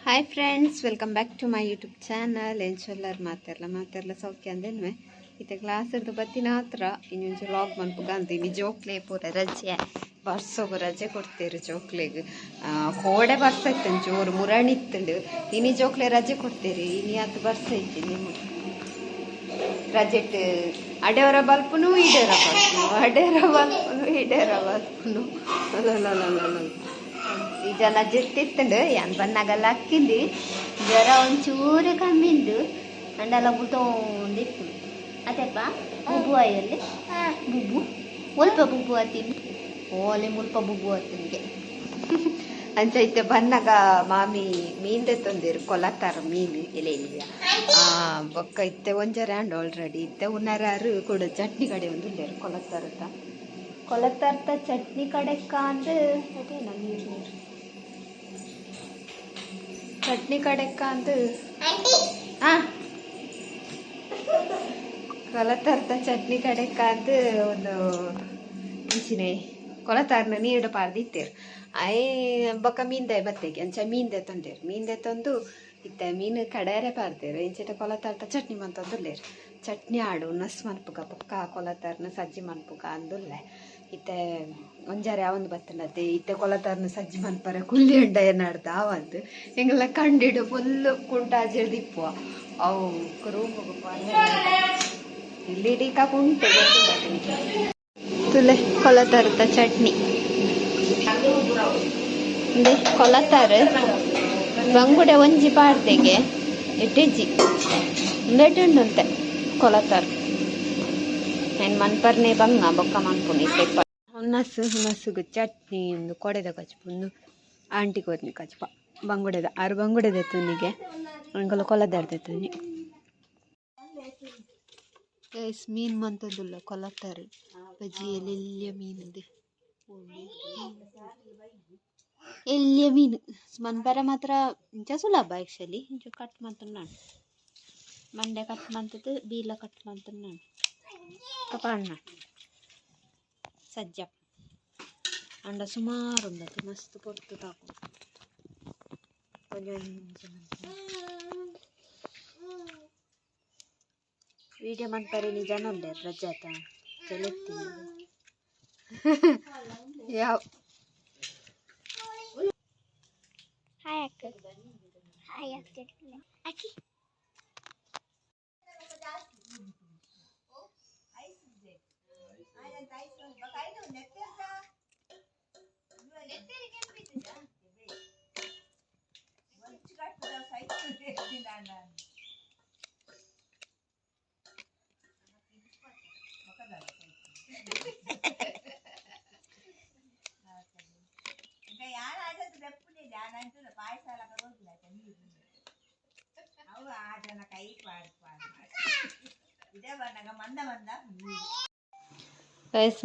Hi friends, welcome back to my YouTube channel. ಎಂಚೊಲ್ಲರು ಮಾತೆರ್ಲ ಸೌಖ್ಯ ಅಂದೇನು ಇತ್ತೆ ಕ್ಲಾಸ್ ಇರ್ದು ಬತ್ತಿನ ಹತ್ರ ಇನ್ನೊಂದು ಲಾಗ್ ಮನ್ಪುಗ ಅಂತೀನಿ. ಜೋಕ್ಲೆ ಪೂರ ರಜೆ ಬರ್ಸೋಗು ರಜೆ ಕೊಡ್ತೇರು ಜೋಕ್ಲೆಗೆ. ಕೋಡೆ ಬರ್ಸ ಇತ್ತಂದು ಜೋರು ಮುರಣಿ ಇತ್ತಂಡು ಇನಿ ಜೋಕ್ಲೆ ರಜೆ ಕೊಡ್ತೇರಿ. ಇನಿ ಅದು ಬರ್ಸ ಇತ್ತು ನಿಮ್ಮ ರಜೆಟ್ ಅಡೆಯವರ ಬಲ್ಪುನು ಇಡೇರ ಬಲ್ಪುನು ಅಡೆಯವರ ಬಲ್ಪುನು ಇಡೇರ ಬಲ್ಪುನು ಈ ಜನ ಜೆತ್ತಿತ್ತಂಡು ಏನು ಬನ್ನಾಗಲ್ಲ ಹಾಕಿಂದು ಜ್ವರ ಒಂಚೂರು ಕಮ್ಮಿಂದು ಅಂಡೆಲ್ಲ ಬುತೊಂದಿತ್ತು. ಅದೇಪ್ಪ ಬುಬ್ಬು ಆಯಲ್ಲಿ ಬುಬ್ಬು ಮುಲ್ಪ ಬುಬ್ಬು ಆತೀನಿ ಓಲೆ ಮುಲ್ಪ ಬುಬ್ಬು ಆತನಿಗೆ ಅಂಚೈತೆ ಬನ್ನಾಗ ಮಾಮಿ ಮೀನ್ದೆ ತಂದಿರು ಕೊಲತ್ತಾರ ಮೀನು ಎಲೆ ಇಲ್ಲಿಯ ಬೊಕ್ಕ ಇತ್ತೆ ಒಂಜರ ಆ್ಯಂಡ್ ಆಲ್ರೆಡಿ ಇತ್ತೆ ಉನ್ನರಾರು ಕೂಡ ಚಟ್ನಿ ಕಡೆ ಒಂದು ಇಲ್ಲೇರು ಕೊಲತ್ತಾರ್ತ ಚಟ್ನಿ ಕಡೆಕ್ಕ ಅಂದ್ರೆ ಅದೇನ ನೀರು ಚಟ್ನಿ ಕಡೆಕ್ಕ ಅಂದು ಕೊಲತಾರ್ದ ಚಟ್ನಿ ಕಡೆಕ್ಕ ಅಂದು ಒಂದು ಇಂಚಿನ ಕೊಲತಾರ್ನ ನೀರು ಪಾರ್ದಿತ್ತೇರು. ಐ ಬೊಕ್ಕ ಮೀನ್ದೆ ಬತ್ತೆಗೆ ಅಂಚ ಮೀನ್ದೆ ತಂದೇರು. ಮೀನ್ದೆ ತಂದು ಇತ್ತೆ ಮೀನು ಕಡೆಯರೆ ಪಾರ್ದೇರು. ಇಂಚಿಟ ಕೊಲತಾರ್ದ ಚಟ್ನಿ ಮಂತಂದುಲ್ಲೇರು. ಚಟ್ನಿ ಆಡು ನಸ್ ಮನ್ಪುಗ ಬೊಕ್ಕ ಕೊಲತಾರ್ನ ಸಜ್ಜಿ ಮನ್ಪುಗ ಅಂದುಲ್ಲೆ ಇತ್ತೆ ಒಂಜಾರೆ ಯಾವೊಂದು ಬತ್ತನತ್ತೆ ಇತ್ತೆ ಕೊಲತಾರ್ನ ಸಜ್ಜಿ ಮನ್ಪರೆ ಕುಲ್ಲಿ ಅಂಡ ಏನಾಡ್ದು ಆವಂದು ಹಿಂಗೆಲ್ಲ ಕಂಡಿಡು ಫುಲ್ಲು ಕುಂಟಾಜಿರ್ ದಿಪ್ಪುವ ಅವು ರೂಮು ಇಲ್ಲಿ ಟೀಕಾ ಕುಂಟೆ ತುಲೆ ಕೊಲತಾರ್ದ ಚಟ್ನಿ ಅಂದೆ ಕೊಲತಾರು ಬಂಗುಡೆ ಒಂಜಿ ಪಾಡ್ದೆಗೆ ಇಟ್ಟಿಜ್ಜಿ ಉಂಡೆಟುಂಡುಂತೆ ಕೊಲತಾರು ಏನು ಮನ್ಪರ್ನೆ ಬಂಗ ಬೊಕ್ಕ ಮನ್ಪುನಿ ತೆಪ್ಪ ಹುನಸುಗು ಚಟ್ನಿ ಒಂದು ಕೊಡೆದ ಕಚ್ಪುಂದು ಆಂಟಿ ಕೋದ್ನಿ ಕಚ್ಪ ಬಂಗುಡೆದ ಆರು ಬಂಗುಡೆದ ತುನಿಗೆ ಅಂಕಲ್ ಕೊಲದಾಡ್ತೈತನಿ ಮೀನು ಮಂತದುಲ್ಲ ಕೊಲತಾರೆ ಬಜ್ಜಿಯಲ್ಲಿ ಎಲ್ಲಿಯ ಮೀನಿದೆ ಎಲ್ಲಿಯ ಮೀನು ಮನ್ಪರ ಮಾತ್ರ ಇಂಚ ಸುಲಭ ಆ್ಯಕ್ಚುಲಿ ಇಂಚ ಕಟ್ ಮಾಡ್ತಾನೆ ನಾನು ಮಂಡೆ ಕಟ್ ಮಾಡ್ತದ್ದು ಬೀಲ ಕಟ್ ಮಾಡ್ತಾನೆ ನಾನು ಕಪಾಣ ಸಜ್ಜ ಅಂಡ ಸುಮಾರು ಉಂಡದು ಮಸ್ತ್ ಪೊರ್ತು ತಾಕು ವಿಡಿಯೋ ಮಾಡ್ತಾರೆ ನೀ ಜನ ಉಂಡೆ ರಜೆ ಆತ ಜಲೆತ್ತೀನಿ ಯಾವ ಹಾಯ್ ಅಕ್ಕ ಹಾಯ್ ಅಕ್ಕ ಅಕ್ಕಿ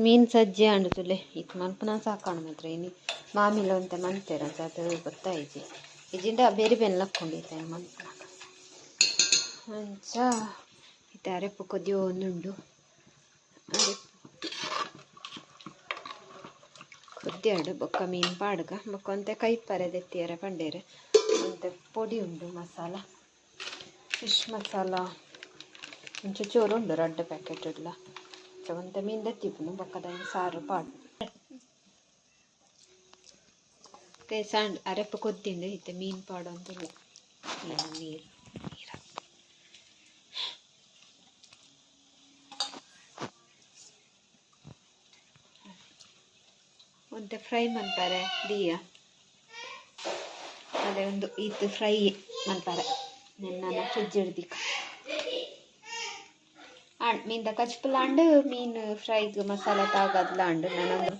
ಮೀನು ಸಜ್ಜೆ ಅಂಡುತ್ತಲೆ ಇದು ಮನ್ಪುನ ಸಾಕಾಣ ಮಾತ್ರ ಇನ್ನು ಮಾಮಿಲ ಅಂತ ಮನ್ತೇರ ಅದು ಗೊತ್ತಾಯ್ತು ಇಜಿಂದ ಬೇರೆ ಬೆಲ್ಲ ಹಾಕ್ಕೊಂಡಿದ್ದೆ ಮನ್ಪುನ ಅಂಚ ಇದು ಅರೆಪ್ಪು ಕೊದ್ದಿ ಒಂದುಂಡು ಕೊದ್ದಿಯಾಡು ಬೊಕ್ಕ ಮೀನು ಪಾಡ್ಗ ಬೊಕ್ಕ ಒಂತೆ ಕೈ ಪರೆದೆತ್ತಿಯರೆ ಪಂಡೇರೆ ಒಂತೆ ಪೊಡಿ ಉಂಡು ಮಸಾಲ ಫಿಶ್ ಮಸಾಲ ಒಂಚೂರು ಚೋರು ಉಂಡು 2 ಪ್ಯಾಕೆಟ್ ಇಲ್ಲ ಒಂತೆ ಮೀನು ದೆತ್ತಿಪ್ಪುನು ಬೊಕ್ಕದ ಸಾರು ಪಾಡು ಸಾಂಡ್ ಅರೆಪ್ಪು ಕೊದ್ದಿಂಡು ಇತ್ತೆ ಮೀನು ಪಾಡು ಅಂತಿಲ್ಲ ನೀರು ಒಂತೆ ಫ್ರೈ ಮನ್ಪಾರೆ ದಿಯ ಅದೇ ಒಂದು ಇದು ಫ್ರೈ ಮನ್ಪಾರೆ ನನ್ನ ಫ್ರಿಜ್ ಹಿಡ್ದಿಕ್ಕ ಮೀನ್ದ ಕಚ್ಪುಲಾಂಡು ಮೀನು ಫ್ರೈಗೆ ಮಸಾಲ ತಾಗದ್ಲಾಂಡು ನಾನೊಂದು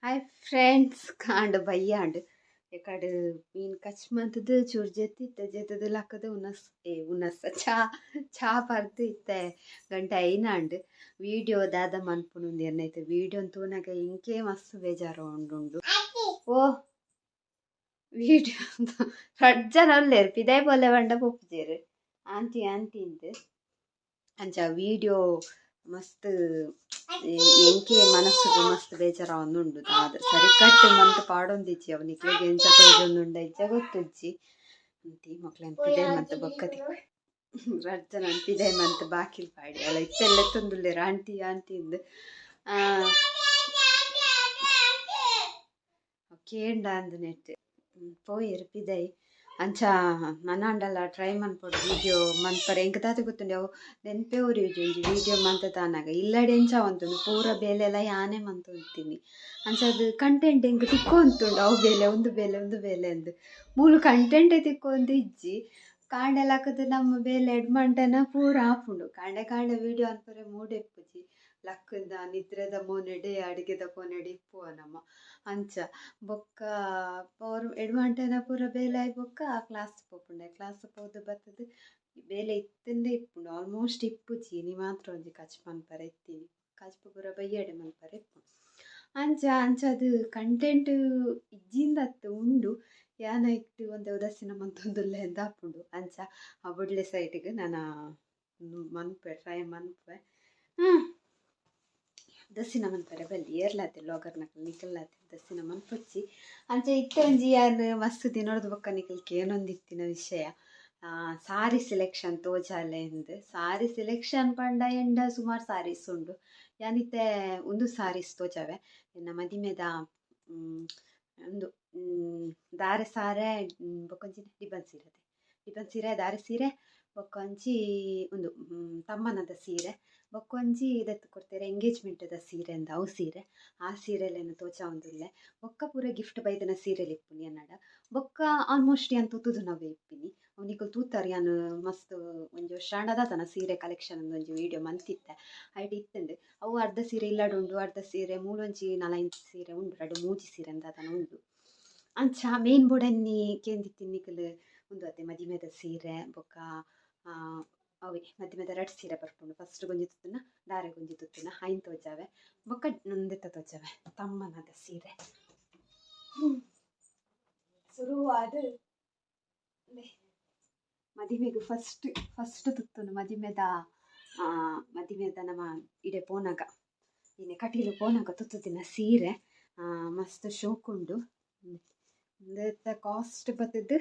ಹಾಯ್ ಫ್ರೆಂಡ್ಸ್ ಕಾಂಡು ಬಯ್ಯಾಂಡು ಎಕಡೆ ಮೀನು ಕಚ್ ಮಂತದ್ದು ಚೂರು ಜೆತ್ತಿತ್ತೆ ಜೆತ್ತದ ಲಕ್ಕದ ಉನಸ್ ಚಾ ಪರ್ದು ಇತ್ತೆ ಗಂಟೆ ಐನಾಂಡ್ ವೀಡಿಯೋ ದಾದ ಮನ್ಪುನುಂದು ಎನ್ನೈತೆ ವೀಡಿಯೋ ತೂನಗ ಇಂಕೆ ಮಸ್ತ್ ಬೇಜಾರು ಉಂಡು ಓ ವೀಡಿಯೋ ರಡ್ಜನ ಒಲ್ಲೇರು ಪಿದಾಯ್ ಪೋಲೆ ಬಂಡ ಪೊಪ್ಪುಜೇರು ಆಂಟಿ ಇಂದು ಅಂಚ ವೀಡಿಯೋ ಮಸ್ತ್ ಎಂಕೆ ಮನಸ್ಸುಗೆ ಮಸ್ತ್ ಬೇಜಾರ ಒಂದುಂಡು ದಾದ ಸರಿ ಕಟ್ಟು ಮಂತ್ ಪಾಡೊಂದಿಜ್ಜಿ ಅವನಿಗೆ ಎಂಚ ತೋಜೊಂದುಂಡ ಇಜ್ಜ ಗೊತ್ತಿಜ್ಜಿ ಅಂತಿ ಮಕ್ಳೆನ್ ಪಿದೆ ಮಂತ್ ಬೊಕ್ಕತಿ ರಡ್ಜನ ಪಿದೆ ಮಂತ್ ಬಾಕಿಲ್ ಪಾಡಿ ಅಲ್ಲ ಇತ್ತೆಲ್ಲ ತುಂದುಲ್ಲೇರು ಆಂಟಿ ಇಂದು ಕೇಂಡ ಅಂದ್ ನೆಟ್ ಪೋಯೆರ್ ಪಿದೈ ಅಂಚ ನನಾಂಡಲ ಟ್ರೈ ಮನ್ಪೊಡು ವೀಡಿಯೋ ಮನ್ಪರೆ ಎಂಕ್ ದಾತ ಗೊತ್ತುಂಡು ಅವು ನೆನ್ಪೆ ಉರಿಯುಜಿ ಒಂಜಿ ವೀಡಿಯೋ ಮಂತ ತಾನಾಗ ಇಲ್ಲಡೆ ಎಂಚ ಒಂತುಂಡು ಪೂರ ಬೇಲೆಲ ಯಾನೆ ಮಂತೊಂತೀನಿ ಅಂಚ ಅದು ಕಂಟೆಂಟ್ ಎಂಕ್ ತಿಕ್ಕೊಂತುಂಡು ಅವು ಒಂದು ಬೇಲೆ ಅಂದು ಮೂಲು ಕಂಟೆಂಟೇ ತಿಕ್ಕೊಂದು ಇಜ್ಜಿ ಕಾಂಡೆಲಕದು ನಮ್ಮ ಬೇಲೆ ಎಡ್ಮಂಟನ ಪೂರ ಆಪುಂಡು ಕಾಂಡೆ ವೀಡಿಯೋ ಅನ್ಪರೆ ಮೂಡೆಪ್ಪುಜಿ ಲಕ್ಕದ ನಿದ್ರೆದ ಮೋನೆಡೆ ಅಡಿಗೆದ ಕೊನೆಡೆ ಇಪ್ಪುವ ನಮ್ಮ ಅಂಚ ಬೊಕ್ಕ ಪವರ್ ಎಡ್ಮಂಟನ ಪೂರ ಬೇಲೆ ಆಯ್ ಬೊಕ್ಕ ಕ್ಲಾಸ್ ಪೋಪುಂಡೆ ಕ್ಲಾಸ್ ಪೋದು ಬತ್ತದ ಬೇಲೆ ಇತ್ತಂದೆ ಇಪ್ಪುಂಡು ಆಲ್ಮೋಸ್ಟ್ ಇಪ್ಪುಜಿ ನೀ ಮಾತ್ರ ಒಂಜಿ ಕಚ್ ಮನ್ಪರೆ ಎತ್ತೀನಿ ಕಚ್ಪು ಪೂರ ಬಯ್ಯಡೆ ಮನ್ಪರೆ ಇಪ್ಪು ಅಂಚ ಅದು ಕಂಟೆಂಟ್ ಇಜ್ಜಿಂದತ್ತು ಉಂಡು ಯಾನ ಇಟ್ಟು ಒಂದು ಉದಾಸೀನ ಮಂತೊಂದುಲ್ಲೆ ಅಂತ ಆಪುಂಡು ಅಂಚ ಆ ಬುಡ್ಲೆ ಸೈಡ್ಗೆ ನಾನು ಮನ್ಪೆ ಟ್ರೈ ಮನ್ಪೆ ದಸ್ಸಿನ ಮನ್ಪರೆ ಬಲ್ಲಿ ಏರ್ಲಾತೆ ಲೋಗರ್ನಕಲ್ ನಿಕಲ್ಲಾತೆ ದಸ್ಸಿನ ಮನ್ಪೊಚ್ಚಿ ಅಂಚ ಇತ್ತೆ ಒಂಜಿ ಯಾನ್ ಮಸ್ತ್ ದಿನೊಡ್ದು ಬೊಕ್ಕ ನಿಕಲ್ಗೆ ಏನೊಂದಿತ್ತಿನ ವಿಷಯ ಸಾರಿ ಸೆಲೆಕ್ಷನ್ ತೋಜಾಲೆ ಎಂದು ಸಾರಿ ಸೆಲೆಕ್ಷನ್ ಪಂಡ ಎಂಡ ಸುಮಾರು ಸಾರೀಸ್ ಉಂಡು ಯಾನಿತ್ತೆ ಒಂದು ಸಾರೀಸ್ ತೋಜಾವೆ ಎನ್ನ ಮದಿಮೆದ ಒಂದು ದಾರೆ ಸಾರೆ ಬೊಕೊಂಜಿ ಡಿಬನ್ ಸೀರೆ ದಾರೆ ಸೀರೆ ಬೊಕೊಂಜಿ ಒಂದು ತಮ್ಮನದ ಸೀರೆ ಬೊಕ್ಕೊಂಜಿ ಇದತ್ತು ಕೊಡ್ತಾರೆ ಎಂಗೇಜ್ಮೆಂಟ್ದ ಸೀರೆ ಅಂದ ಅವು ಸೀರೆ ಆ ಸೀರೆಲೇನು ತೋಚ ಒಂದಿಲ್ಲೆ ಬೊಕ್ಕ ಪೂರ ಗಿಫ್ಟ್ ಬೈದನ ಸೀರೆಲಿ ಇಪ್ಪುನಿ ಅನ್ನಡ ಬೊಕ್ಕ ಆಲ್ಮೋಸ್ಟ್ ಯಾನ್ ತೂತುದು ನಾವೇ ಇಪ್ಪಿನಿ ಅವನಿಗೆ ತೂತಾರೆ ಯಾನು ಮಸ್ತ್ ಒಂಜಿ ವರ್ಷಾಂಡದಾತನ ಸೀರೆ ಕಲೆಕ್ಷನ್ ಒಂಜಿ ವೀಡಿಯೋ ಮಂತಿತ್ತೆ ಐಟ್ ಇತ್ತಂಡು ಅವು ಅರ್ಧ ಸೀರೆ ಇಲ್ಲಡುಂಡು ಅರ್ಧ ಸೀರೆ ಮೂಲೊಂಜಿ 4-5 ಸೀರೆ ಉಂಡು ರಡ್ಡು ಮೂಜಿ ಸೀರೆ ಅಂದಾತನ ಉಂಡು ಅಂಚ ಮೇನ್ ಬೋರ್ಡನ್ನಿ ಕೇಂದಿತ್ತಿನ್ನಿಕಲ್ ಒಂದು ಅತ್ತೆ ಮದಿಮೆದ ಸೀರೆ ಬೊಕ್ಕ ಅವೇ ಮದಿಮೆದ 2 ಸೀರೆ ಬರ್ಪುಂಡು ಫಸ್ಟ್ ಗೊಂಜಿ ತುತ್ತುನ ದಾರೆ ಗೊಂಜಿ ತುತ್ತುನ ಐನ್ ತೋಜಾವೆ ಬೊಕ್ಕ ನೊಂದೆತ್ತ ತೋಜಾವೆ ತಮ್ಮನದ ಸೀರೆ ಶುರುವಾದ ಮದಿಮೆಗೆ ಫಸ್ಟ್ ತುತ್ತುನು ಮದಿಮೆದ ನಮ್ಮ ಇಡೆ ಪೋನಗ ಇನ್ನು ಕಟೀಲು ಪೋನಗ ತುತ್ತುದಿನ ಸೀರೆ ಮಸ್ತ್ ಶೋಕುಂಡು ಕಾಸ್ಟ್ ಬತ್ತದ್ದು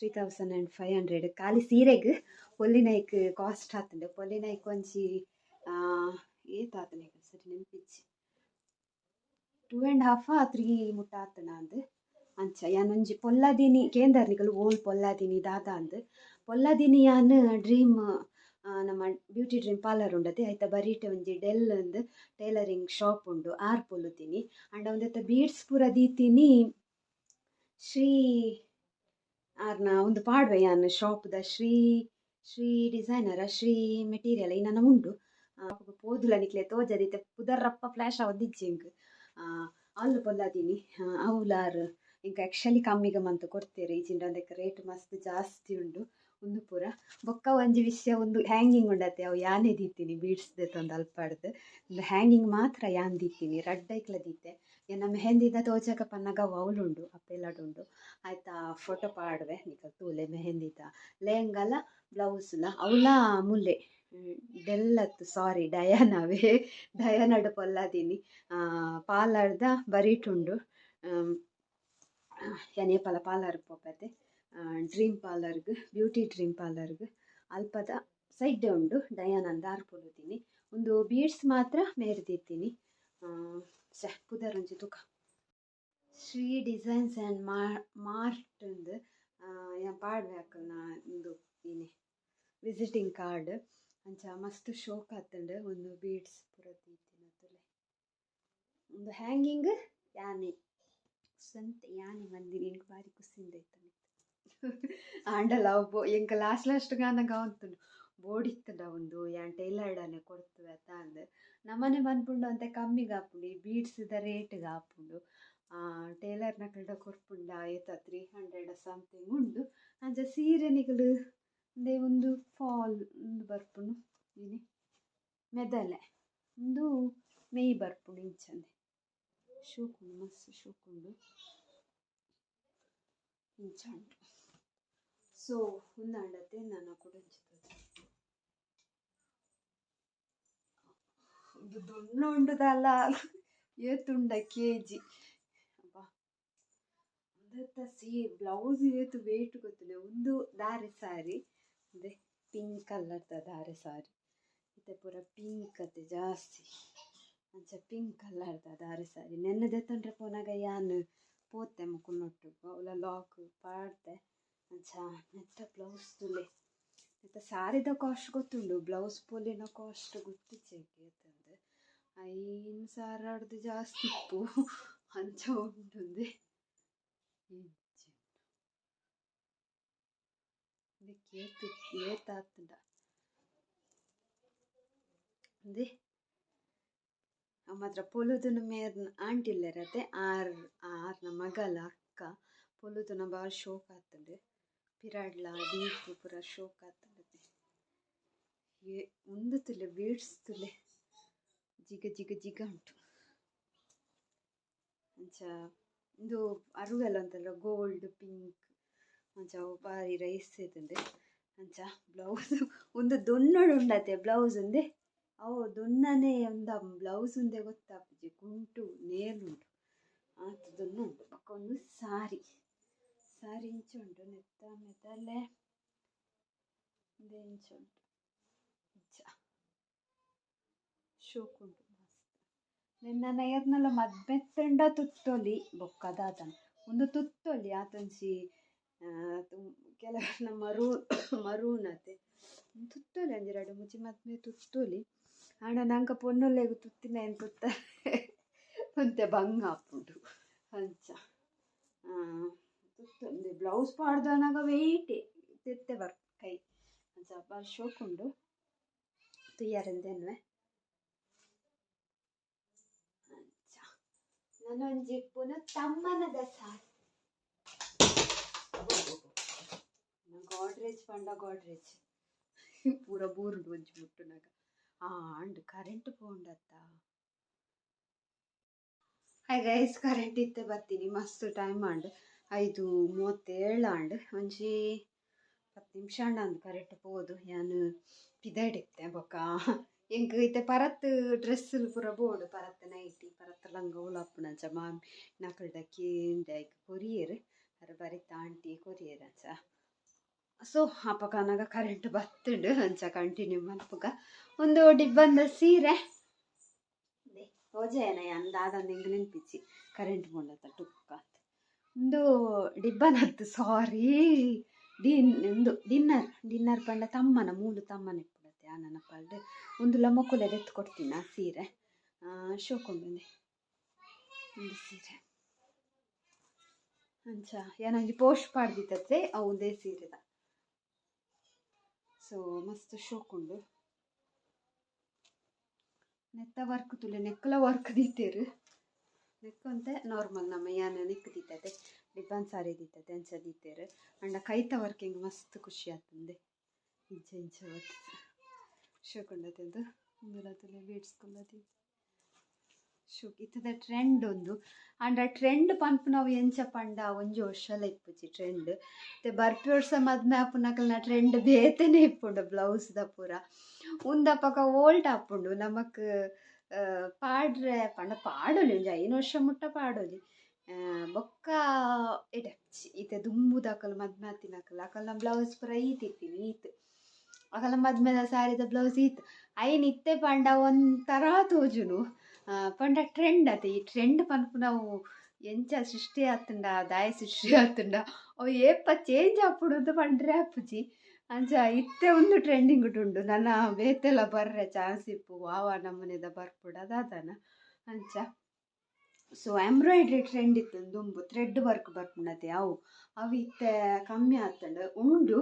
3,500 ಖಾಲಿ ಸೀರೆಗೆ ಪೊಲ್ಲಿನೈಕ್ ಕಾಸ್ಟ್ ಆತುಂಡು ಪೊಲ್ಲಿನೈಕ್ ಒಂಜಿ ಏತಾತನೈಕ್ ಸರಿ ನೆನಪಿಚ್ಚಿ 2.5 3 ಮುಟ್ಟ ಆತನ ಅಂದು ಅಂಚ ಯಾನೊಂಜಿ ಪೊಲ್ಲಾದಿನಿ ಕೇಂದರ್ನಿಕಲ್ ಓಲ್ ಪೊಲ್ಲಾದಿನಿ ದಾದ ಅಂದು ಪೊಲ್ಲಾದಿನಿ ಯಾನ್ ಡ್ರೀಮ್ ನಮ್ಮ ಬ್ಯೂಟಿ ಡ್ರೀಮ್ ಪಾರ್ಲರ್ ಉಂಡತೆ ಐತ ಬರೀಟೆ ಒಂಜಿ ಡೆಲ್ ಅಂದು ಟೈಲರಿಂಗ್ ಶಾಪ್ ಉಂಡು ಆರ್ ಪೊಲ್ಲುತೀನಿ ಅಂಡ ಒಂದೆತ್ತ ಬೀಡ್ಸ್ ಪೂರ ದೀತೀನಿ ಶ್ರೀ ಆರ್ನ ಒಂದು ಪಾಡ್ವೆ ಯಾನ್ ಶಾಪ್ದ ಶ್ರೀ ಡಿಸೈನರ ಶ್ರೀ ಮೆಟೀರಿಯಲ್ ಇನ್ನನ ಉಂಡು ಪೋದುಲ ನಿಕ್ಲೆ ತೋಜದಿತ್ತೆ ಪುದರ್ರಪ್ಪ ಫ್ಲಾಶ್ ಅವದಿಜ್ಜಿ ಇಂಕ್ ಅಲ್ಲು ಪೊಲ್ಲಾದೀನಿ ಅವಲಾರ್ ಇಂಕ ಆ್ಯಕ್ಚುಲಿ ಕಮ್ಮಿಗೆ ಮಂತ್ ಕೊಡ್ತೇವೆ ಈಚಿಂಡ ಅದಕ್ಕೆ ರೇಟ್ ಮಸ್ತ್ ಜಾಸ್ತಿ ಉಂಡು ಒಂದು ಪೂರ ಬೊಕ್ಕ ಒಂಜಿ ವಿಷಯ ಒಂದು ಹ್ಯಾಂಗಿಂಗ್ ಉಂಡತ್ತೆ ಅವು ಯಾನೇ ದೀತೀನಿ ಬೀಡ್ಸ್ದೆ ತಂದು ಅಲ್ಪಾಡ್ದು ಒಂದು ಹ್ಯಾಂಗಿಂಗ್ ಮಾತ್ರ ಯಾನ್ ದೀತೀನಿ ರಡ್ಡೈಕ್ಲ ದೀತೆ ಎನ್ನ ಮೆಹಂದಿದ ತೋಜಕ ಪನ್ನಗ ಅವಳುಂಡು ಅಪ್ಪೆಲ್ಲಡುಂಡು ಆಯ್ತಾ ಫೋಟೋ ಪಾಡ್ವೆ ನಿಕಲ್ ತೂಲೆ ಮೆಹಂದಿದ ಲೆಹಂಗಲ ಬ್ಲೌಸ್ಲ ಅವಳ ಮುಲ್ಲೆ ಡೆಲ್ಲತ್ತು ಸಾರಿ ಡಯಾನಡ್ ಪೊಲ್ಲಾದೀನಿ ಪಾರ್ಲರ್ದ ಬರೀಟುಂಡು ಯಾನೇಪಲ ಪಾರ್ಲರ್ಗೆ ಪೋಪತ್ತೆ ಡ್ರೀಮ್ ಪಾರ್ಲರ್ಗೆ ಬ್ಯೂಟಿ ಡ್ರೀಮ್ ಪಾರ್ಲರ್ಗೆ ಅಲ್ಪದ ಸೈಡ್ ಉಂಡು ಡಯಾನಂದ ಆರು ಪೊಲುತೀನಿ ಒಂದು ಬೀಡ್ಸ್ ಮಾತ್ರ ಮೇರ್ದಿತ್ತೀನಿ ಪುದರೊಂಜಿ ತುಕ ಶ್ರೀ ಡಿಸೈನ್ಸ್ ಆ್ಯಂಡ್ ಮಾರ್ಟ್ ಅಂದು ಪಾಡ್ವೆ ಹಾಕಲ್ನ ಒಂದು ಏನೇ ವಿಸಿಟಿಂಗ್ ಕಾರ್ಡ್ ಅಂಚ ಮಸ್ತ್ ಶೋಕ್ ಆತಂಡು ಒಂದು ಬೀಡ್ಸ್ ಪೂರ ದೀತಿನ ತುಲೆ ಒಂದು ಹ್ಯಾಂಗಿಂಗ್ ಯಾನೆ ಸ್ವಂತ ಯಾನೆ ಮಂದಿನಿ എനിക്ക് ಬಾರಿ ಖುಷಿಯಿಂದ ಇತ್ತು ಆಂಡಲ ಅವು ಎಂಕ ಲಾಸ್ಟ್ ಗಾನಗ ಉಂಟುಂಡು ಬೋಡಿತ್ತುಂಡ ಒಂದು ಯಾನ್ ಟೈಲರ್ಡನೆ ಕೊಡ್ತುವೆ ಅಂತ ಅಂದು ನಮ್ಮನೆ ಬಂದ್ಪುಂಡು ಅಂತ ಕಮ್ಮಿಗೆ ಆಪುಂಡು ಈ ಬೀಡ್ಸ್ದ ರೇಟ್ಗೆ ಆಪುಂಡು ಟೇಲರ್ನ ಕಡೆ ಕೊರ್ಪುಂಡ ಆಯ್ತಾ 300 ಸಮಥಿಂಗ್ ಉಂಡು. ಅಂಚ ಸೀರೆನಿಗಳು ಅಂದೇ ಒಂದು ಫಾಲ್ ಒಂದು ಬರ್ಪುನು ಇನಿ ಮೆದಲೆ ಒಂದು ಮೇಯ್ ಬರ್ಪುಂಡು ಇಂಚಂದೆ ಶೋಕುಂಡು ಮಸ್ತ್ ಶೋಕುಂಡು ಇಂಚ ಉಂಟು. ಸೊ ಉಂದಾಂಡತೆ ನಾನು ಕೂಡ ಒಂದು ದೊಣ್ಣ ಉಂಡುದಲ್ಲ ಏತುಂಡ KG ಅಬ್ಬಾ ಅದತ್ತ ಬ್ಲೌಸ್ ಏತು ವೇಟ್ ಗೊತ್ತಿಲ್ಲ. ಒಂದು ದಾರೆ ಸಾರಿ ಅದೇ ಪಿಂಕ್ ಕಲರ್ದ ದಾರೆ ಸಾರಿ ಮತ್ತೆ ಪೂರ ಪಿಂಕ್ ಅತ್ತೆ ಜಾಸ್ತಿ ಅಂಚ ಪಿಂಕ್ ಕಲರ್ದ ದಾರೆ ಸಾರಿ ನೆನ್ನದೆ ತಂಡ್ರೆ ಪೋನಾಗ ಯಾನ್ ಪೋತೆ ಮುಕ್ಕುನೊಟ್ಟು ಅವಳ ಲಾಕ್ ಪಾಡ್ದೆ ಅಂಚ ನೆತ್ತ ಬ್ಲೌಸ್ ತುಲೆ ನೆತ್ತ ಸಾರಿದ ಕಾಸ್ಟ್ ಗೊತ್ತುಂಡು ಬ್ಲೌಸ್ ಪೋಲಿನ ಕಾಸ್ಟ್ ಗೊತ್ತಿಚ್ಚೇಕೆ ಅಂತಂದು 5,000 ಜಾಸ್ತಿ ಇಪ್ಪು ಅಂಚ ಉಂಟುಂದೆ ಏತಾತುಂಡ ಅಂದೆ ಮಾತ್ರ ಪೊಲುದುನ ಮೇರ್ನ ಆಂಟಿಲ್ಲರತೆ ಆರ್ನ ಮಗಲ ಅಕ್ಕ ಪೊಲುದುನ ಬಾರಿ ಶೋಕ್ ಆತುಂಡು ಪಿರಾಡ್ಲ ಡೀಪ್ ಪೂರ ಶೋಕ್ ಆತುಂಡು. ಒಂದು ತುಲೆ ಬೀಡ್ಸ್ ತುಲೆ ಜಿಗ ಜಿಗ ಜಿಗ ಉಂಟು ಅಂಚ ಇದು ಅರುವೆಲ್ಲ ಉಂಟಲ್ಲ ಗೋಲ್ಡ್ ಪಿಂಕ್ ಅಂಚ ಬಾರಿ ರೈಸ್ ಇದ್ದುಂಡು ಅಂಚ ಬ್ಲೌಸ್ ಒಂದು ದೊಣ್ಣಡು ಉಂಡತೆ ಬ್ಲೌಸ್ ಉಂದೆ ಅವು ದೊಣ್ಣನೆ ಒಂದು ಬ್ಲೌಸ್ ಉಂದೆ ಗೊತ್ತಾಪುಜಿ ಕುಂಟು ನೇಲುಂಟು ಆತ ದೊಣ್ಣ ಉಂಟು ಪಕ್ಕ ಒಂದು ಸಾರಿ ಇಂಚ ಉಂಟು ನೆತ್ತ ಮೆದಲೆ ಇಂಚ ಉಂಟು ಇಂಚ ಶೋಕುಂಟು ಮಸ್ತ್. ನನ್ನ ಏರ್ನೆಲ್ಲ ಮದ್ಮೆತ್ತಂಡ ತುತ್ತೊಲಿ ಬೊಕ್ಕದಾತನ ಒಂದು ತುತ್ತೊಲಿ ಆತಂಚಿ ಕೆಲವನ್ನ ಮರೂನ್ ಅತೆ ತುತ್ತೊಲಿ ಅಂದಿರಡು ಮುಚ್ಚಿ ಮದ್ಮೆ ತುತ್ತೊಲಿ ಆಂಡ ನಂಗೆ ಪೊನ್ನೊಲ್ಲೆಗು ತುತ್ತಿನ ಏನು ತುತ್ತ ಒಂತೆ ಬಂಗ ಹಾಪುಂಡು ಅಂಚ ತುತ್ತೊಂದು ಬ್ಲೌಸ್ ಪಾಡ್ದನಾಗ ವೆಯ್ಟೇ ತೆತ್ತೆ ಕೈ ಅಂಚ ಬಾರಿ ಶೋಕುಂಡು ತುಯ್ಯಾರೆಂದೇನುವೆ ಅಂಚ ನಾನು ಒಂಜಿ ಪುನ ತಮ್ಮನದ ಸಾರಿ ಗೋಡ್ರೇಜ್ ಪಂಡ ಗೋಡ್ರೇಜ್ ಪೂರ ಬೂರುಂಡು ಒಂಜಿ ಮುಟ್ಟುನಾಗ ಅಂಡ್ ಕರೆಂಟ್ ಪೋಂಡತ್ತ. ಹಾಯ್ ಗೈಸ್, ಕರೆಂಟ್ ಇತ್ತೆ ಬರ್ತೀನಿ ಮಸ್ತ್ ಟೈಮ್ ಆಂಡ್ 5:37 ಆಂಡ್ ಒಂಜಿ 10 ನಿಮಿಷ ಅಂಡ್ ಕರೆಂಟ್ ಪೋದು ಯಾನು ಪಿದಾಡಿತ್ತೆ ಬೊಕ್ಕ ಎಂಕ್ ಇತ್ತೆ ಪರತ್ ಡ್ರೆಸ್ ಪೂರ ಬೋಡು ಪರತ್ ನೈಟಿ ಪರತ್ ಲಂಗ ಉಲಾಪುನಂಚ ಮಾಮಿ ನಕಲ್ಡ ಕೇಂಡ ಕೊರಿಯರ್ ಅರ ಬರಿತ ಆಂಟಿ ಕೊರಿಯರ್ ಅಂಚ. ಸೊ ಅಪಕನಾಗ ಕರೆಂಟ್ ಬತ್ತುಂಡು ಅಂಚ ಕಂಟಿನ್ಯೂ ಮಲ್ಪುಗ ಒಂದು ಡಿಬ್ಬಂದ ಸೀರೆ ರೋಜೇನ ಅಂದಾದಂದು ಹಿಂಗೆ ನೆನ್ಪಿಚ್ಚಿ ಕರೆಂಟ್ ಬಂದತ್ತ ಟುಕ್ಕ ಅಂತ ಒಂದು ಡಿಬ್ಬನತ್ತು ಸಾರಿ ಒಂದು ಡಿನ್ನರ್ ಪಂಡ ತಮ್ಮನ ಮೂಲು ತಮ್ಮನ ಇಪ್ಪಡತ್ತೆ ಆ ನನ್ನ ಪಲ್ಡ್ ಒಂದು ಲಮ್ಮಕ್ಕುಲೆ ಎತ್ತು ಕೊಡ್ತೀನಿ ಆ ಸೀರೆ ಶೋಕೊಂಡೆ ಒಂದು ಸೀರೆ ಅಂಚ ಏನಂಜಿ ಪೋಸ್ಟ್ ಪಾಡ್ದಿತ್ತತ್ತೆ ಅವುದೇ ಸೀರೆದ. ಸೊ ಮಸ್ತ್ ಶೋಕುಂಡು ನೆತ್ತ ವರ್ಕ್ ತುಲೆ ನೆಕ್ಕಲ ವರ್ಕ್ ದೀತೇರು ನೆಕ್ ಅಂತೆ ನಾರ್ಮಲ್ ನಮ್ಮ ಯಾನ ನೆಕ್ ದೀತತೆ ಡಿಬ್ಬನ್ ಸಾರಿ ದೀತತೆ ಅಂಚ ದೀತೇರು ಅಂಡ ಕೈತ ವರ್ಕಿಂಗ್ ಮಸ್ತ್ ಖುಷಿ ಆತಂದೆ ಇಂಚ ಹೊತ್ತು ಶೋಕುಂಡತೆ ಅಂತ ಮುಂದೆಲ್ಲ ತುಲೆ ಬೇಡ್ಸ್ಕೊಂಡತಿ ಶೋಕ್ ಇತ್ತದ ಟ್ರೆಂಡ್ ಒಂದು ಅಂಡ ಟ್ರೆಂಡ್ ಪನ್ಪು ನಾವು ಎಂಚ ಪಂಡ ಒಂಜಿ ವರ್ಷಲ ಇಪ್ಪುಜಿ ಟ್ರೆಂಡ್ ಮತ್ತೆ ಬರ್ಪಿ ವರ್ಷ ಮದ್ಮೆ ಆಪುನಕಲ್ನ ಟ್ರೆಂಡ್ ಬೇತೆನೆ ಇಪ್ಪುಂಡು ಬ್ಲೌಸ್ದ ಪೂರ ಉಂದಪ್ಪಗ ಓಲ್ಡ್ ಆಪುಂಡು ನಮಕ್ ಪಾಡ್ರೆ ಪಂಡ ಪಾಡೊಲಿ ಒಂಜಿ 5 ವರ್ಷ ಮುಟ್ಟ ಪಾಡೊಲಿ ಬೊಕ್ಕ ಎಡ ಈತೆ ದುಂಬುದಕಲ್ ಮದ್ಮೆ ಆತಿನಕಲ್ ಅಕಲ್ನ ಬ್ಲೌಸ್ ಪೂರ ಈತಿರ್ತೀನಿ ಈತ್ ಅಕಲ್ನ ಮದ್ಮೆದ ಸಾರಿದ ಬ್ಲೌಸ್ ಈತ್ ಐನ್ ಇತ್ತೆ ಪಂಡ ಒಂಥರ ತೋಜುನು ಪಂಡ ಟ್ರೆಂಡ್ ಅತೆ ಈ ಟ್ರೆಂಡ್ ಪನ್ಪು ನಾವು ಎಂಚ ಸೃಷ್ಟಿ ಆತುಂಡ ದಾಯ ಸೃಷ್ಟಿ ಆತುಂಡ ಅವು ಏಪ ಚೇಂಜ್ ಆಪುಡು ಪಂಡ್ರೆ ಆಪುಜಿ ಅಂಚ ಇತ್ತೆ ಒಂದು ಟ್ರೆಂಡಿಂಗ್ ಉಂಟು ನನ್ನ ಬೇತೆಲ್ಲ ಬರ್ರೆ ಚಾನ್ಸ್ ಇಪ್ಪು ವಾವ ನಮ್ಮನೆದ ಬರ್ಪುಡ ಅದಾದನ ಅಂಚ. ಸೊ ಎಂಬ್ರಾಯ್ಡ್ರಿ ಟ್ರೆಂಡ್ ಇತ್ತು ದುಂಬು ಥ್ರೆಡ್ ವರ್ಕ್ ಬರ್ಪುಂಡತೆ ಅವು ಇತ್ತೆ ಕಮ್ಮಿ ಆತಂಡು ಉಂಡು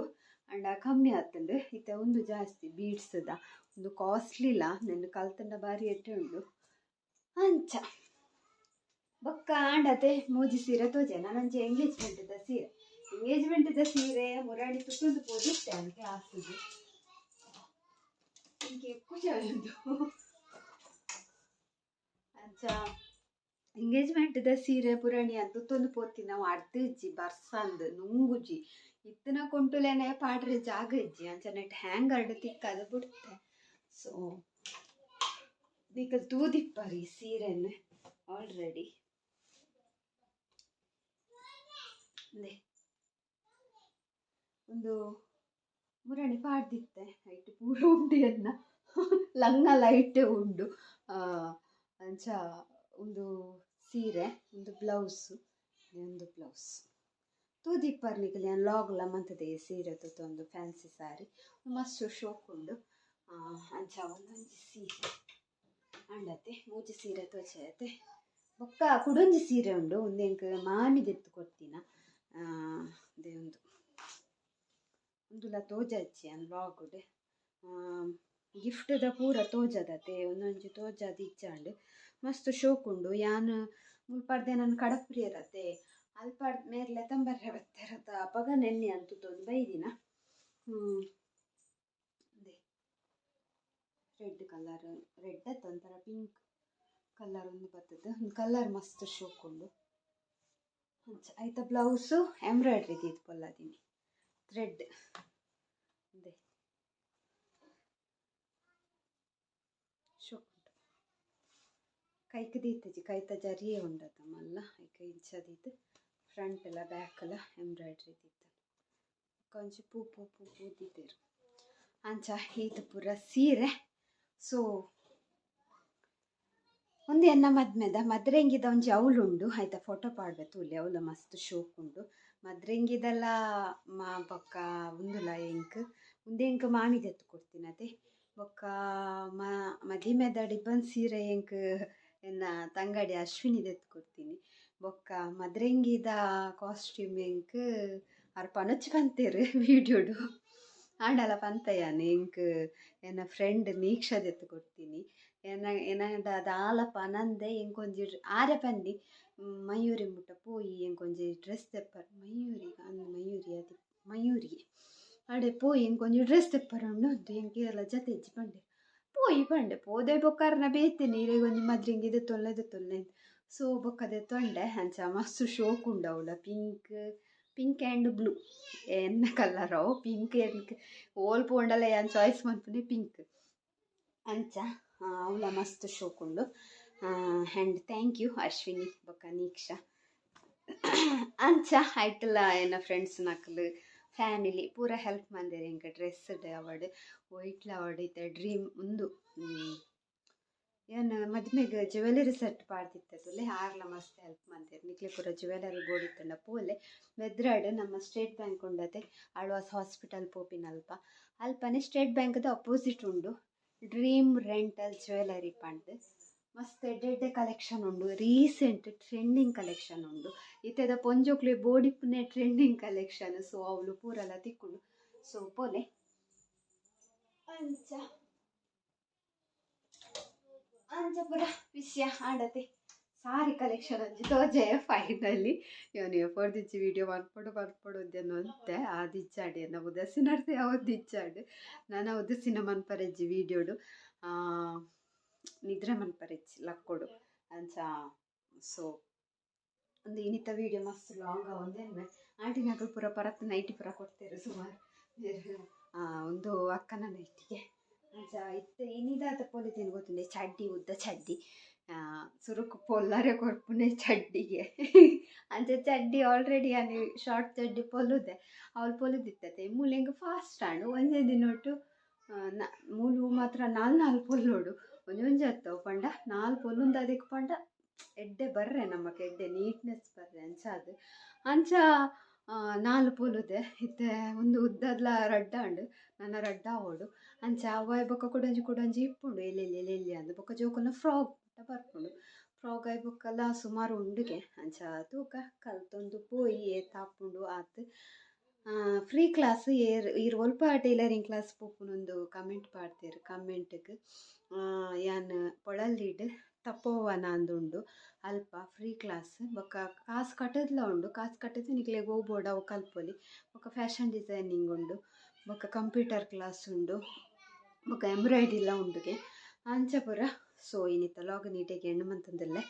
ಅಂಡ ಕಮ್ಮಿ ಆತಂಡು ಇತ್ತೆ ಒಂದು ಜಾಸ್ತಿ ಬೀಡ್ಸ್ದ ಒಂದು ಕಾಸ್ಟ್ಲಿಲ್ಲ ನೆನ್ನೆ ಕಲ್ತಂಡ ಬಾರಿ ಎಟ್ಟೆ ಉಂಡು ಅಂಚ. ಬೊಕ್ಕ ಆಂಡತೆ ಮೂಜಿ ಸೀರೆ ತೋಜೆ ನನಂಚೆ ಎಂಗೇಜ್ಮೆಂಟ್ ಸೀರೆ ಮುರಾಣಿ ತುತ್ತೊಂದು ಪೋದಿತ್ತೆ ಅಂತ ಕ್ಲಾಸ್ಗೆ ಇಂಕೆ ಖುಷಿಯಾಗಿದ್ದು ಅಂಚ ಎಂಗೇಜ್ಮೆಂಟ್ ಸೀರೆ ಪುರಾಣಿ ಅಂತ ತುತ್ತೊಂದು ಪೋತಿ ನಾವು ಅರ್ಧಜ್ಜಿ ಬರ್ಸಂದ್ ನುಂಗುಜಿ ಇತ್ತನ ಕೊಂಟುಲೇನೆ ಪಾಡ್ರೆ ಜಾಗ ಇಜ್ಜಿ ಅಂಚ ನೆಟ್ ಹ್ಯಾಂಗರ್ಡ್ ತಿಕ್ಕದು ಬಿಡುತ್ತೆ. ಸೊ ದೀಕಲ್ ತೂದಿಪ್ಪರಿ ಸೀರೆನ್ ಆಲ್ರೆಡಿ ಒಂದು ಮುರಣಿ ಪಾಡ್ದಿತ್ತೆ ಐಟ್ ಪೂರ ಉಂಡಿಯನ್ನ ಲಂಗ ಲೈಟ್ ಉಂಡು ಅಂಚ ಒಂದು ಸೀರೆ ಒಂದು ಬ್ಲೌಸ್ ತೂದಿಪ್ಪರ್ನಿಗೆ ನಾನು ಲಾಗ್ಲ ಮಂತದೆ ಸೀರೆ ಒಂದು ಫ್ಯಾನ್ಸಿ ಸ್ಯಾರಿ ಮಸ್ತ್ ಶೋಕ್ ಉಂಡು ಅಂಚ ಒಂದೊಂಜಿ ಸೀರೆ ಅಂಡತೆ ಮೂಜಿ ಸೀರೆ ತೋಚಯತೆ ಬೊಕ್ಕ ಕುಡೊಂಜಿ ಸೀರೆ ಉಂಡು ಒಂದೆಂಕ್ ಮಾಮಿದೆತ್ತು ಕೊಡ್ತೀನ ಅದೇ ಒಂದುಲ ತೋಜಚ್ಚಿ ಅನ್ ಲಾಗುಡ್ ಗಿಫ್ಟ್ದ ಪೂರ ತೋಜದತೆ ಒಂದೊಂಜಿ ತೋಜದ ಇಚ್ಚಾಂಡು ಮಸ್ತ್ ಶೋಕ್ ಉಂಡು ಯಾನ್ ಮುಲ್ಪಡ್ದೆ ನನ್ನ ಕಡಪ್ರಿಯರತೆ ಅಲ್ಪಾಡ್ ಮೇರ್ಲೆ ತಂಬರ್ರೆ ಬತ್ತಿರತ್ತ ಅಪಗ ನೆನ್ನೆ ಅಂತೂ ತೊಂದು ಬೈದಿನ ಅದೇ ರೆಡ್ ಕಲರ್ ರೆಡ್ ಒಂಥರ ಪಿಂಕ್ ಕಲರ್ ಒಂದು ಬರ್ತದೆ ಒಂದು ಕಲರ್ ಮಸ್ತ್ ಶೋಕ್ ಉಂಡು ಆಯ್ತಾ ಬ್ಲೌಸು ಎಂಬ್ರಾಯ್ಡ್ರಿ ತೀತ್ಕೊಲ್ಲದೀನಿ ಥ್ರೆಡ್ ಅದೇ ಶೋಕ್ ಉಂಟು ಕೈಕ್ ದೀತಜಿ ಕೈತ ಜರಿಯೇ ಉಂಡದ ಮಲ್ಲ ಐಕ ಇಂಚದೀತು ಫ್ರಂಟ್ ಎಲ್ಲ ಬ್ಯಾಕ್ ಎಲ್ಲ ಎಂಬ್ರಾಯ್ಡ್ರಿ ದೀತ ಕೊಂಚ ಪೂ ದೀತೇರು ಅಂಚ ಇದು ಪೂರ ಸೀರೆ. ಸೊ ಒಂದು ಎನ್ನ ಮದ್ರೆಂಗಿದ ಒಂಜಿ ಅವಳುಂಡು ಆಯ್ತಾ ಫೋಟೋ ಪಾಡ್ಬೇಕು ತುಲಿ ಅವಳು ಮಸ್ತ್ ಶೋಕ್ ಉಂಡು ಮದ್ರೆಂಗಿದೆಲ್ಲ ಮಾ ಬೊಕ್ಕ ಉಂದುಲ ಎಂಕ್ ಮಾಮಿದೆತ್ತು ಕೊಡ್ತೀನತೆ ಬೊಕ್ಕ ಮದಿಮೆದ ಡಿಬ್ಬನ್ ಸೀರೆ ಎಂಕ್ ಎನ್ನ ತಂಗಡಿ ಅಶ್ವಿನಿದೆತ್ತು ಕೊಡ್ತೀನಿ ಬೊಕ್ಕ ಮದ್ರೆಂಗಿದ ಕಾಸ್ಟ್ಯೂಮ್ ಎಂಕ್ ಅವ್ರು ಪನೊಚ್ಚಿ ಪಂತೇರು ವೀಡಿಯೋಡು ಆಂಡಲ ಪಂತಯ್ಯಾನ ಎಂಕ್ ಎನ್ನ ಫ್ರೆಂಡ್ ನೀಕ್ಷದೆತ್ತು ಕೊಡ್ತೀನಿ ಏನದ ಆಲಪ ನಂದೆ ಎಂಕೊಂಜಿ ಆರೆ ಪಂಡಿ ಮಯೂರಿ ಮುಟ್ಟ ಪೋಯಿ ಎಂಕೊಂಜಿ ಡ್ರೆಸ್ ತೆಪ್ಪರ್ ಮಯೂರಿ ಅಡೆ ಪೋಯಿ ಎಂಕೊಂಜಿ ಡ್ರೆಸ್ ತೆಪ್ಪರುಂಡು ಎಂಕೆ ಎಲ್ಲ ಜತೆ ಇಜ್ಜಿ ಪಂಡೆ ಪೋಯಿ ಪಂಡೆ ಪೋದೆ ಬೊಕ್ಕರ್ನ ಬೇತೀನಿ ಇರೆಗೊಂಜಿ ಮದ್ರಿಂಗಿದು ತೊಲ್ಲೆ ಸೊ ಬೊಕ್ಕದೆ ತೊಂಡೆ ಅಂಚ ಮಸ್ತ್ ಶೋಕ್ ಉಂಡು ಅವಳ ಪಿಂಕ್ ಆ್ಯಂಡ್ ಬ್ಲೂ ಎನ್ನ ಕಲರ್ ಅವು ಪಿಂಕ್ ಓಲ್ ಪೋಂಡಲ್ಲ ಏನು ಚಾಯ್ಸ್ ಮಾಡ್ತೀನಿ ಪಿಂಕ್ ಅಂಚ ಅವಳ ಮಸ್ತ್ ಶೋಕ್ ಉಂಡು ಆ್ಯಂಡ್ ಥ್ಯಾಂಕ್ ಯು ಅಶ್ವಿನಿ ಬೊಕ್ಕ ನೀಕ್ಷಾ ಅಂಚ ಆಯ್ತಲ್ಲ ಎನ್ನ ಫ್ರೆಂಡ್ಸ್ ನಕಲು ಫ್ಯಾಮಿಲಿ ಪೂರ ಹೆಲ್ಪ್ ಮಂದೇರು ಎಂಕ ಡ್ರೆಸ್ ಅವಡ್ ವೈಟ್ಲ ಅವಡೈತೆ ಡ್ರೀಮ್ ಒಂದು ಏನು ಮದ್ಮೆಗೆ ಜ್ಯುವೆಲರಿ ಸೆಟ್ ಪಾಡ್ದಿತ್ತದುಲೆ ಆರ್ಲ ಮಸ್ತ್ ಹೆಲ್ಪ್ ಮಂತೇರು ನಿಕ್ಲೆ ಪೂರ ಜ್ಯುವೆಲರಿ ಬೋಡಿತ್ತಂಡ ಪೋಲೆ ಮೆದ್ರಾಡ್ ನಮ್ಮ ಸ್ಟೇಟ್ ಬ್ಯಾಂಕ್ ಉಂಡತೆ ಆಳ್ವಾಸ್ ಹಾಸ್ಪಿಟಲ್ ಪೋಪಿನಲ್ಪ ಅಲ್ಪನೆ ಸ್ಟೇಟ್ ಬ್ಯಾಂಕ್ದ ಅಪೋಸಿಟ್ ಉಂಡು ಡ್ರೀಮ್ ರೆಂಟಲ್ ಜ್ಯುವೆಲರಿ ಪಂಡ್ ಮಸ್ತ್ ಎಡ್ಡೆ ಕಲೆಕ್ಷನ್ ಉಂಡು ರೀಸೆಂಟ್ ಟ್ರೆಂಡಿಂಗ್ ಕಲೆಕ್ಷನ್ ಉಂಡು ಇತ್ತೆದ ಪೊಂಜೋಕ್ಲೆ ಬೋಡಿಪ್ಪುನೆ ಟ್ರೆಂಡಿಂಗ್ ಕಲೆಕ್ಷನ್. ಸೊ ಅವಳು ಪೂರಲ ತಿಕ್ಕುಂಡು ಸೊ ಪೋಲೆ ಅಂಚ ಪೂರ ವಿಷಯ ಆಡತೆ ಸಾರಿ ಕಲೆಕ್ಷನ್ ಅಂಚಿ ತೋಜೆ ಫೈನಲಿ ಇವನು ಎಫರ್ದಿಚ್ಚಿ ವಿಡಿಯೋ ಮನ್ಪಡು ಅಂತೆ ಆದಿಚ್ಚಾಡಿ ಅನ್ನ ಉದಸಿನರ್ದೆ ಅವತ್ತು ಇಚ್ಚಾಡು ನಾನು ಉದಸಿನ ಮನ್ಪರೆಜ್ಜಿ ವಿಡಿಯೋಡು ನಿದ್ರೆ ಮನ್ಪರೆಜ್ಜಿ ಲಕ್ಕೋಡು ಅಂಚ. ಸೊ ಒಂದು ಇನಿತ ವಿಡಿಯೋ ಮಸ್ತ್ ಲಾಂಗ್ ಒಂದೇನು ಆಂಟಿನಾಗಲು ಪೂರ ಪರತ್ ನೈಟಿ ಪೂರ ಕೊಡ್ತೇರು ಸುಮಾರು ಒಂದು ಅಕ್ಕನ ನೈಟಿಗೆ ಅಂಚ ಇತ್ತೆ ಇನಿದಾದ ಪೊಲಿತೀನಿ ಗೊತ್ತುಂಡೆ ಚಡ್ಡಿ ಉದ್ದ ಚಡ್ಡಿ ಸುರುಕು ಪೊಲ್ಲರೆ ಕೊರ್ಪುನೆ ಚಡ್ಡಿಗೆ ಅಂಚ ಚಡ್ಡಿ ಆಲ್ರೆಡಿ ಅಲ್ಲಿ ಶಾರ್ಟ್ ಚಡ್ಡಿ ಪೊಲ್ಲುದೆ ಅವಳು ಪೊಲುದಿತ್ತತೆ ಮೂಲೆಂಗೆ ಫಾಸ್ಟ್ ಆಂಡು ಒಂದೇ ದಿನೊಟ್ಟು ಮೂಲು ಮಾತ್ರ ನಾಲ್ ಪೊಲ್ಲೋಡು ಒಂಜೊಂಜಿ ಹತ್ತವು ಪಂಡ 4 ಪೊಲ್ಲುಂದ ಅದಕ್ಕೆ ಪಂಡ ಎಡ್ಡೆ ಬರ್ರೆ ನಮ್ಮಕ್ಕೆ ಎಡ್ಡೆ ನೀಟ್ನೆಸ್ ಬರ್ರೆ ಅಂಚಾದು ಅಂಚ 4 ಪೊಲುದೆ ಇತ್ತೆ ಒಂದು ಉದ್ದದ್ಲ ರಡ್ಡ ಉಂಡು ನನ್ನ ರಡ್ಡ ಆವೋಡು ಅಂಚ ಅವ ಬೊಕ್ಕ ಕುಡಂಜಿ ಇಪ್ಪುಂಡು ಎಲ್ಲೆಲ್ಲಿ ಅಂದು ಬೊಕ್ಕ ಜೋಕುಲ್ನ ಫ್ರಾಕ್ ಬರ್ಪುಂಡು ಫ್ರಾಕ್ ಆಯ್ ಬೊಕ್ಕಲ್ಲ ಸುಮಾರು ಉಂಡುಗೆ ಅಂಚ ತೂಕ ಕಲ್ತೊಂದು ಪೋಯಿ ತಾಪುಂಡು ಆತು ಫ್ರೀ ಕ್ಲಾಸ್ ಈರ್ ಒಲ್ಪ ಟೈಲರಿಂಗ್ ಕ್ಲಾಸ್ ಪೋಪುನೊಂದು ಕಮೆಂಟ್ ಪಾಡ್ದೆರ್ ಕಮೆಂಟ್ಗ್ ಯಾನ್ ಪೊಳಲಿಡ್ ತಪ್ಪೋವನ ಅಂದುಂಡು ಅಲ್ಪ ಫ್ರೀ ಕ್ಲಾಸ್ ಬೊಕ್ಕ ಕಾಸು ಕಟ್ಟದ್ಲ ಉಂಡು ಕಾಸು ಕಟ್ಟಿದ್ದು ನಿಕ್ಲೆ ಗೋಬೋರ್ಡ್ ಅವು ಕಲ್ಪೊಲಿ ಬೊಕ್ಕ ಫ್ಯಾಷನ್ ಡಿಸೈನಿಂಗ್ ಉಂಡು ಬೊಕ್ಕ ಕಂಪ್ಯೂಟರ್ ಕ್ಲಾಸ್ ಉಂಡು ಬೊಕ್ಕ ಎಂಬ್ರಾಯ್ಡ್ರಿಲ ಉಂಡುಗೆ ಅಂಚ ಪೂರ ಸೊ ಇನ್ನಿತ್ತ ಲಾಗ್ ನೀಟೆಗೆ ಎಣ್ಣು ಮಂತಂದಲ್ಲೇ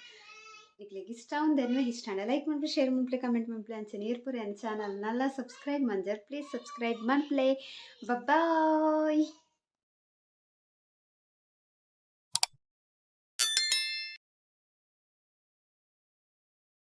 ನಿಕ್ಲೆಗ್ ಇಷ್ಟ ಉಂದೆನ್ವೆ ಇಷ್ಟ ಲೈಕ್ ಮಾಡ್ಬಿಟ್ಟು ಶೇರ್ ಮಾಡ್ಪ್ಲೆ ಕಮೆಂಟ್ ಮಾಡ್ಪ್ಲೆ ಅಂಚನೆ ಏರ್ಪುರೆ ನನ್ನ channel Nalla subscribe ಮಂಜರ್ please subscribe ಮಾಡ್ಪ್ಲೆ bye.